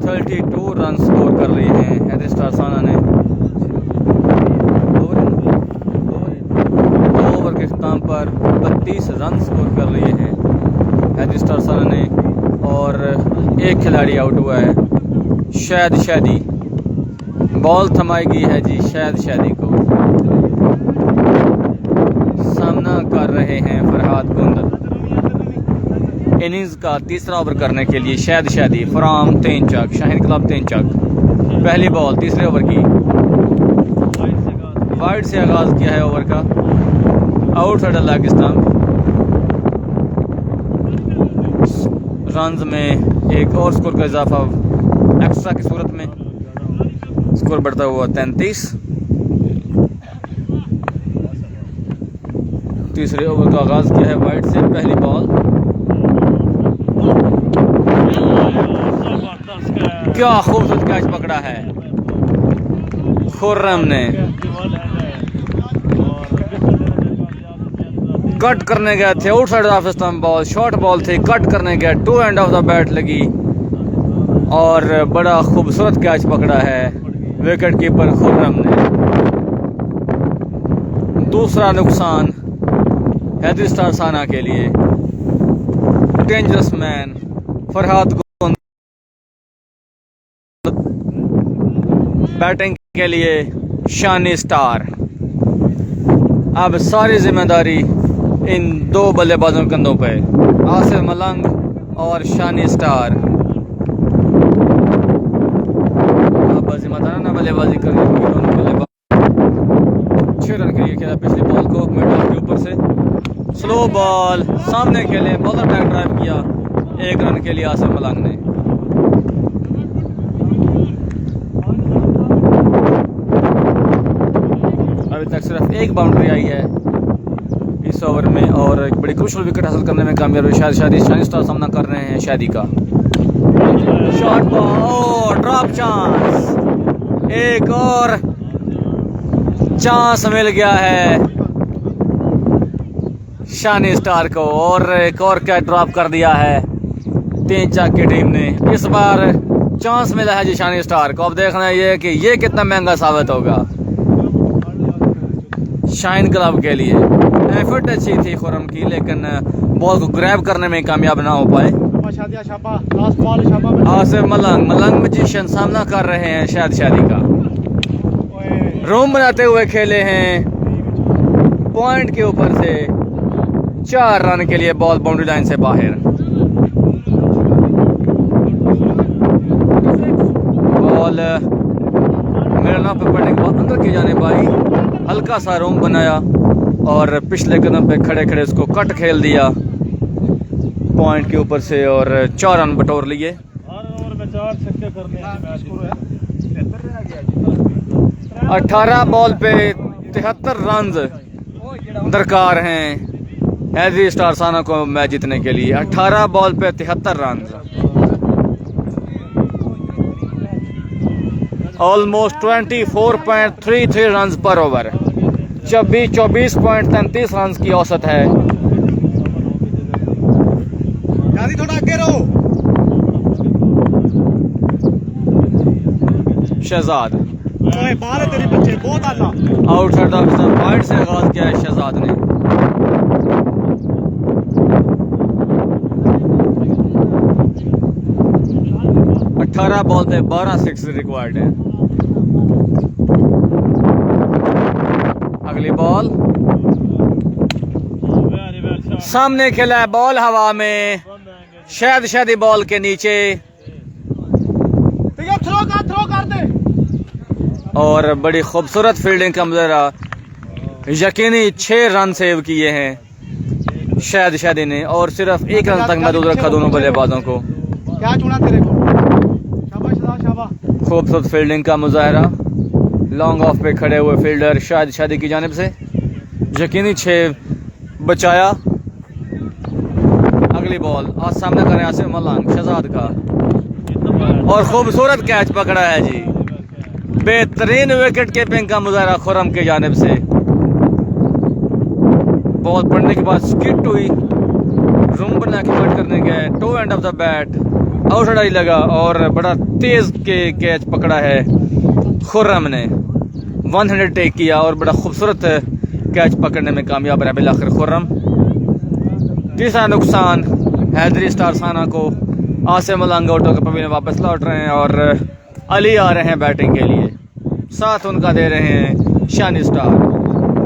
32 रन स्कोर कर रही हैं हैदरी स्टार साना ने। 2 ओवर के इख्तिताम पर 32 रन स्कोर कर रही है हैदरी स्टार साना ने और एक खिलाड़ी आउट हुआ है शायद शादी। बॉल थमाई गई है जी शायद शादी को। सामना कर रहे हैं फरहाद गुंदल। इनिंग्स का तीसरा ओवर करने के लिए शायद शादी फ्राम तेंचक, शाहीन क्लब तेंचक। पहली बॉल तीसरे ओवर की, वाइड से आगाज किया है ओवर का। Outside leg stump. रन्स में एक और स्कोर का इजाफा एक्स्ट्रा की सूरत में, स्कोर बढ़ता हुआ 33। तीसरे ओवर का आगाज किया है वाइड से। पहली बॉल, क्या खूबसूरत कैच पकड़ा है खुर्रम ने। कट करने गए थे outside off stump, ball short ball थी, कट करने गए, to end of the bat लगी और बड़ा खूबसूरत कैच पकड़ा है विकेट कीपर खुर्रम ने। दूसरा नुकसान हैदरी स्टार साना के लिए। डेंजरस मैन फरहाद गुंदल बैटिंग के लिए शानी स्टार। अब सारी जिम्मेदारी इन 2 बल्लेबाजों के कंधों पे, आसिफ मलंग और शानी स्टार। अब जिम्मेदाराना बल्लेबाजी करनी होगी दोनों बल्लेबाज। 6 रन के लिए खेला पिछली बॉल को मिड ऑफ के ऊपर से। स्लो बॉल सामने खेले, बॉलर बैक ड्राइव किया। 1 रन के लिए आसिफ मलंग ने। अभी तक सिर्फ 1 बाउंड्री आई है इस ओवर में और एक बड़ी क्रूशल विकेट हासिल करने में कामयाब है शानी स्टार। सामना कर रहे हैं शादी का। शॉट बॉल, ड्रॉप चांस, एक और चांस मिल गया है शानी स्टार को और एक और कैच ड्रॉप कर दिया है तेंचक की टीम ने। इस बार चांस मिला है जी शानी स्टार को। अब देखना है ये कि ये कितना महंगा साबित होगा शाइन क्लब के लिए। एफर्ट अच्छी थी खुर्रम की लेकिन बॉल को ग्रैब करने में कामयाब ना हो पाए। आसिफ मलंग मजिशियन सामना कर रहे हैं शायद शादी का। रूम बनाते हुए खेले हैं पॉइंट के ऊपर से। 4 रन के लिए बॉल बाउंड्री लाइन से बाहर। बॉल मिडल पे पड़ने के बाद अंदर की जाने पाई। हल्का सा रोम बनाया और पिछले कदम पे खड़े खड़े उसको कट खेल दिया पॉइंट के ऊपर से और 4 रन बटोर लिए। 18 बॉल पे 73 रन दरकार हैं हैदरी स्टार साना को मैच जीतने के लिए। 18 बॉल पे 73 रन, ऑलमोस्ट 24.33 रन पर ओवर। 24.33 रन की औसत है। थोड़ा आगे रहो। शहजाद बाहर है तेरे बच्चे, बहुत आला। आउटसाइड ऑफ स्टंप वाइड से आगाज किया है शहजाद ने। अठारह बॉल पे 12 सिक्स रिक्वायर्ड है। अगली बॉल सामने खेला है, बॉल हवा में, शायद शादी बॉल के नीचे थ्रो कर दे। और बड़ी खूबसूरत फील्डिंग का मुजाहरा, यकीनी 6 रन सेव किए हैं शाहिद शादी ने और सिर्फ 1 रन तक महदूद रखा दोनों बल्लेबाजों को। क्या चुना तेरे को? शाबाश शाबाश शाबाश। खूबसूरत फील्डिंग का मुजाहरा, लॉन्ग ऑफ पे खड़े हुए फील्डर शाहिद शादी की जानिब से यकीनी 6 बचाया। अगली बॉल आज सामना करें आसिफ मलांग शहजाद का और खूबसूरत कैच पकड़ा है जी। बेहतरीन विकेट कीपिंग का मुजाहरा खुर्रम की जानिब से। बॉल पड़ने के बाद स्किट हुई, रूम बना के कट करने गए, to end of the bat out ही लगा और बड़ा तेज के कैच पकड़ा है खुर्रम ने। 100 टेक किया और बड़ा खूबसूरत कैच पकड़ने में कामयाब रहा बिलाखिर खुर्रम। तीसरा नुकसान हैदरी स्टार साना को। आसिफ मलांग आउट होकर पवीन वापस लौट रहे हैं और अली आ रहे हैं बैटिंग के लिए, साथ उनका दे रहे हैं शानी स्टार।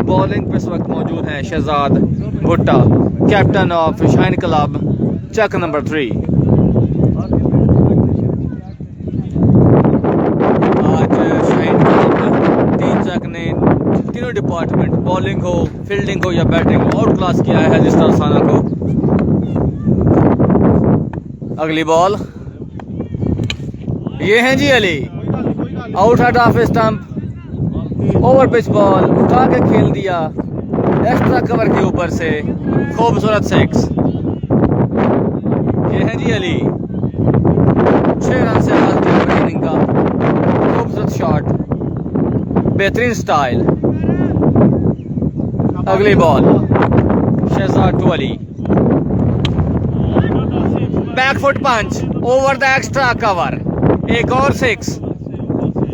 बॉलिंग पे इस वक्त मौजूद हैं Shahzad Bhutta, captain of shine club, Chak number 3। आज शाइन क्लब 3 चक ने तीनों डिपार्टमेंट, बॉलिंग हो, फील्डिंग हो या बैटिंग हो, आउट क्लास किया है हैदरी स्टार साना को। अगली बॉल ये है जी अली, आउट हट off stump, over pitch ball उठा के खेल दिया एक्स्ट्रा कवर के ऊपर से, खूबसूरत 6। ये है जी अली, 6 रन से इनिंग का खूबसूरत शॉट, बेहतरीन स्टाइल। अगली ball Shahzad to Ali, back foot punch over the extra cover, एक और 6।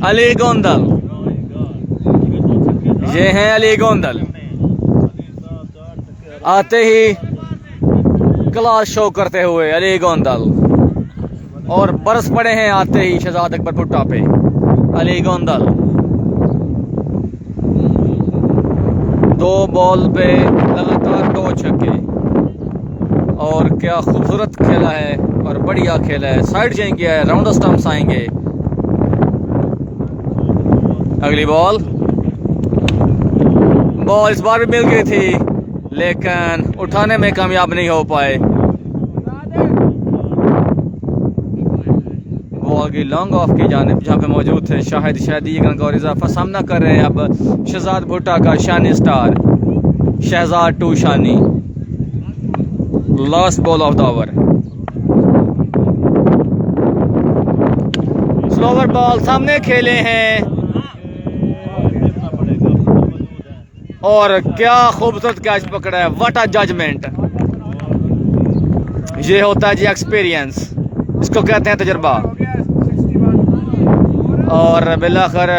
अली गोंदल, ये हैं अली गोंदल, आते ही क्लास शो करते हुए अली गोंदल और बरस पड़े हैं आते ही शहजाद अकबर भुट्टा पे अली गोंदल। 2 बॉल पे लगातार 2 छक्के और क्या खूबसूरत खेला है और बढ़िया खेला है। साइड जाएंगे, राउंड ऑफ स्टंप्स आएंगे। अगली बॉल इस बार भी मिल गई थी लेकिन उठाने में कामयाब नहीं हो पाए। बॉल की लॉन्ग ऑफ की जानिब जहां पे मौजूद थे शाहिद शादी का और इजाफा सामना कर रहे हैं अब शहजाद भुट्टा का Shani star, Shahzad to Shani. Last ball of the over, slower ball सामने खेले हैं और क्या खूबसूरत कैच पकड़ा है। व्हाट अ जजमेंट, ये होता है जी एक्सपीरियंस, इसको कहते हैं तजुर्बा। और बिलाखिर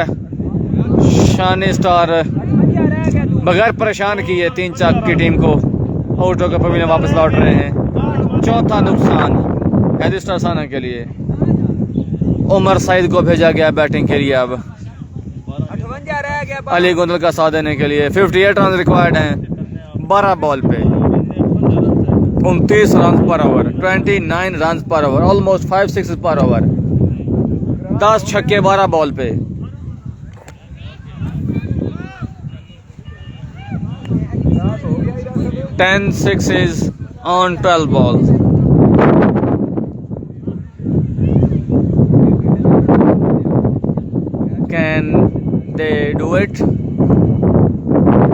शानी स्टार बगैर परेशान किए 3 चक की टीम को आउट होकर पवीन वापस लौट रहे हैं। चौथा नुकसान हैदरी स्टार साना के लिए। उमर सईद को भेजा गया बैटिंग के लिए। अब अली गोंदल का साथ देने के लिए 58 रन रिक्वायर्ड हैं 12 बॉल पे, 29 रन पर ओवर, 29 रन पर ओवर, ऑलमोस्ट 5 6 पर ओवर, 10 छक्के 12 बॉल पे। Ten sixes on 12 balls. Can they do it?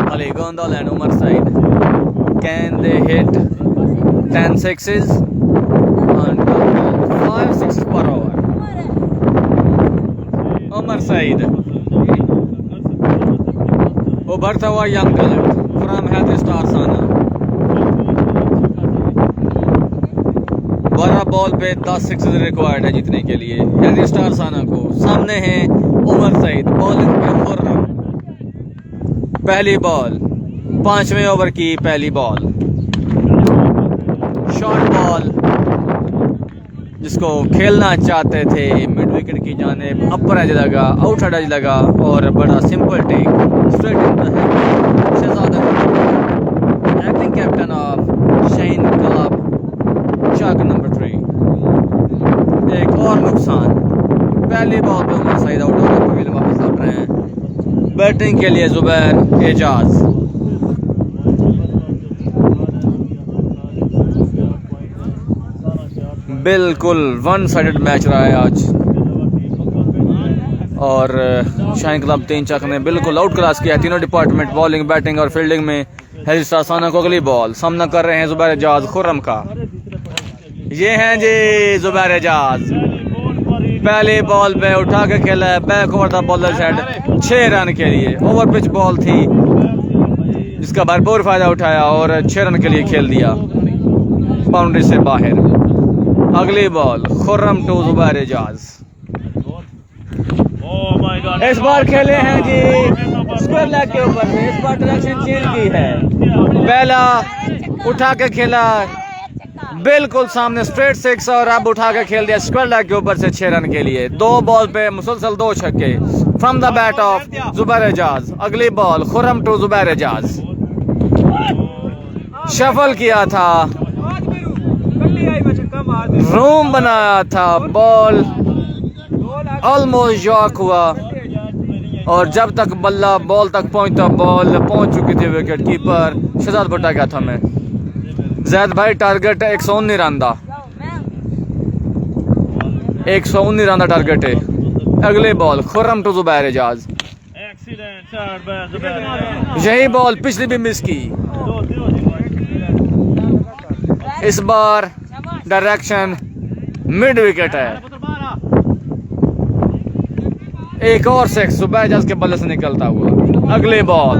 Ali Gondal and Umar Said. Can they hit 10 sixes on 5 6 per hour? Umar Said. उभरता हुआ young talent from Haidri star Sana. 12 ball पे 10 sixes required है जीतने के लिए Hydari star साना को। सामने हैं उमर सईद, बॉलिंग पे खुर्रम। पहली बॉल 5वें ओवर की पहली बॉल, शॉर्ट बॉल जिसको खेलना चाहते थे मिड विकेट की जानिब, अपर एज लगा, आउट एज लगा और बड़ा simple take straight in the head. Shahzad acting captain of shine club, Chak number 3। एक और नुकसान, पहली बॉल पे उमर सईद आउट होकर वापस रहे हैं। बैटिंग के लिए जुबैर एजाज। बिल्कुल वन साइडेड मैच रहा है आज और शाहीन क्लब 3 चक ने बिल्कुल आउट क्लास किया तीनों डिपार्टमेंट, बॉलिंग, बैटिंग और फील्डिंग में। हैदरी स्टार साना को अगली बॉल, सामना कर रहे हैं जुबैर एजाज खुर्रम का। ये हैं जी जुबैर एजाज। पहली बॉल पे उठा के खेला है, back over the bowler set 6 run के लिए। ओवर पिच बॉल थी जिसका भरपूर फायदा उठाया और 6 रन के लिए खेल दिया बाउंड्री से बाहर। अगली बॉल खुर्रम टू जुबैर एजाज। इस बार खेले हैं जी स्क्वायर लेग के ऊपर से, इस बार डायरेक्शन चेंज की है। पहला उठा के खेला बिल्कुल सामने स्ट्रेट 6 और अब उठा के खेल दिया स्क्वायर लेग के ऊपर से 6 रन के लिए। 2 बॉल पे मुसलसल 2 छक्के from the bat of Zubair Ejaz. अगली ball Khurram to Zubair Ejaz. Shuffle किया था, रूम बनाया था, बॉल ऑलमोस्ट जॉक हुआ और जब तक बल्ला बॉल तक पहुंचता बॉल पहुंच चुकी थी विकेट कीपर शहजाद भुट्टा के हाथों में। जैद भाई टारगेट 119 रन दा, 119 रन का टारगेट है। अगले बॉल खुर्रम टू जुबैर एजाज। यही बॉल पिछली भी मिस की। इस बार डायरेक्शन मिड विकेट है। एक और 6 जुबैर एजाज के बल्ले से निकलता हुआ। अगले बॉल,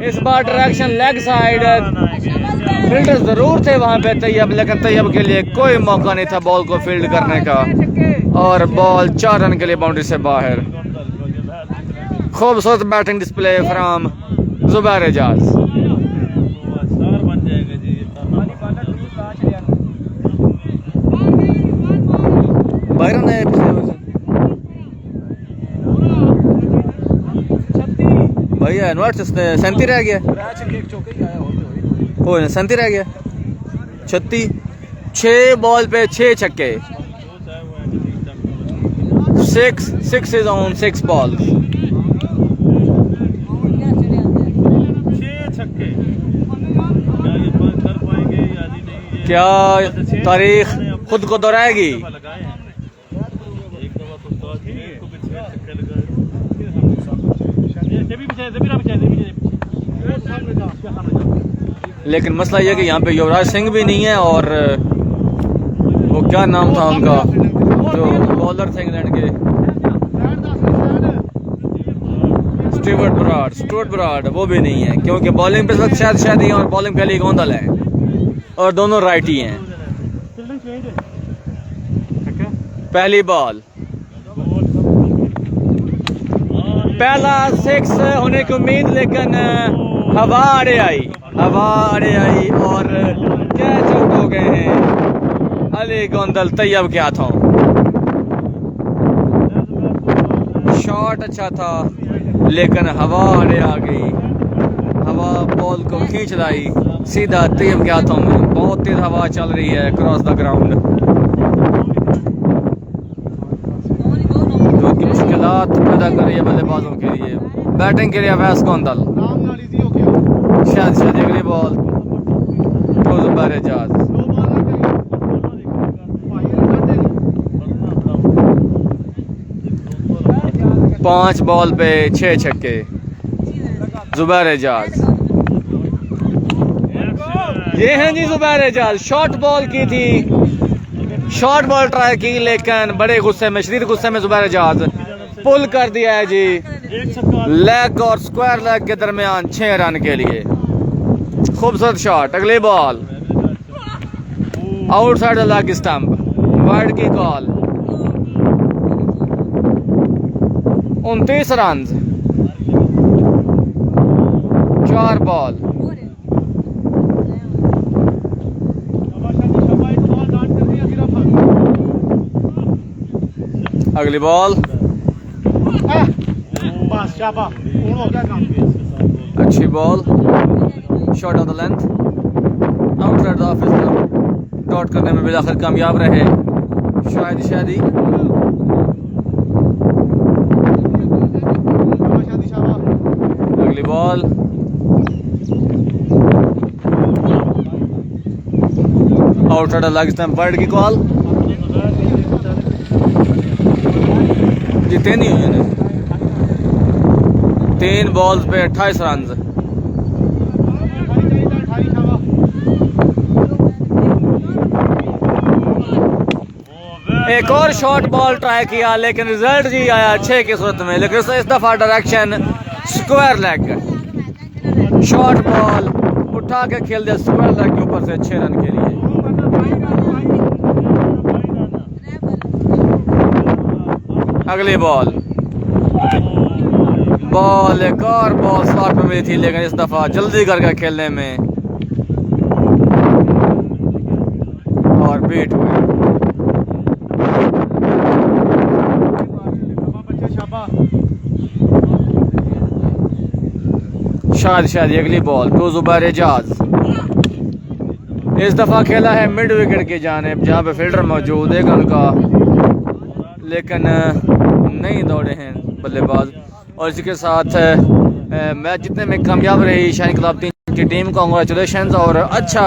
इस बार डायरेक्शन लेग साइड। फील्डर जरूर थे वहां पे तैयब, लेकिन तैयब के लिए कोई मौका नहीं था बॉल को फील्ड करने का और बॉल 4 रन के लिए बाउंड्री से बाहर। खूबसूरत batting display from Zubair Ejaz. भैया नॉट 37 रह गया, 37 रह गया। 36 6 बॉल पे 6 छक्के। 6 इज ऑन 6 बॉल। 6 छक्के क्या तारीख खुद को दोहराएगी? लेकिन मसला यह कि यहाँ पे युवराज सिंह भी नहीं है और वो क्या नाम था उनका जो बॉलर थे इंग्लैंड के, स्टुअर्ट ब्राड, वो भी नहीं है क्योंकि बॉलिंग पे शायद ही और बॉलिंग पहले गोंदल है और दोनों राइटी हैं। पहली बॉल, पहला 6 होने की उम्मीद लेकिन हवा अड़े आई और कैच आउट हो गए हैं अली गोंदल तैयब के हाथों। शॉट अच्छा था लेकिन हवा अड़े आ गई, हवा बॉल को खींच लाई सीधा तैयब के हाथों में। बहुत तेज हवा चल रही है क्रॉस द ग्राउंड जो कि मुश्किलात पैदा कर रही है बल्लेबाजों के लिए। बैटिंग के लिए अवैस गोंदल। शायद अगली बॉल तो जुबैर एजाज। पांच बॉल पे 6 छक्के जुबैर एजाज। ये हैं जी जुबैर एजाज। शॉर्ट बॉल की थी, शॉर्ट बॉल ट्राई की लेकिन बड़े गुस्से में, शदीद गुस्से में जुबैर एजाज पुल कर दिया है जी लेग और स्क्वायर लेग के दरमियान 6 रन के लिए। खूबसूरत शॉट। अगली ball outside the leg stump, wide की कॉल। 29 run 4 ball. अगली बॉल अच्छी ball, shot of the length, outside the off stump. Dot करने में बिलाखिर कामयाब रहे शाहिदी। बॉल, आउट लग स्टैम्पर्ड की कॉल जीते नहीं हुए ने 3 बॉल्स पे 28 रन। एक और शॉर्ट बॉल ट्राई किया लेकिन रिजल्ट जी आया 6 की सूरत में, लेकिन इस दफा direction square leg, short ball उठा के खेल दिया स्क्वायर लेग के ऊपर से 6 रन के लिए। अगली बॉल, एक और बॉल स्लॉट में मिली थी लेकिन इस दफा जल्दी करके खेलने में और बीट हुए। शायद अगली बॉल टू जुबैर एजाज, इस दफा खेला है मिड विकेट की जानिब जहां पे फील्डर मौजूद है उनका, लेकिन नहीं दौड़े हैं बल्लेबाज। और इसी के साथ मैच जीतने में कामयाब रही शाइन क्लब की टीम को, कांग्रेचुलेशन और अच्छा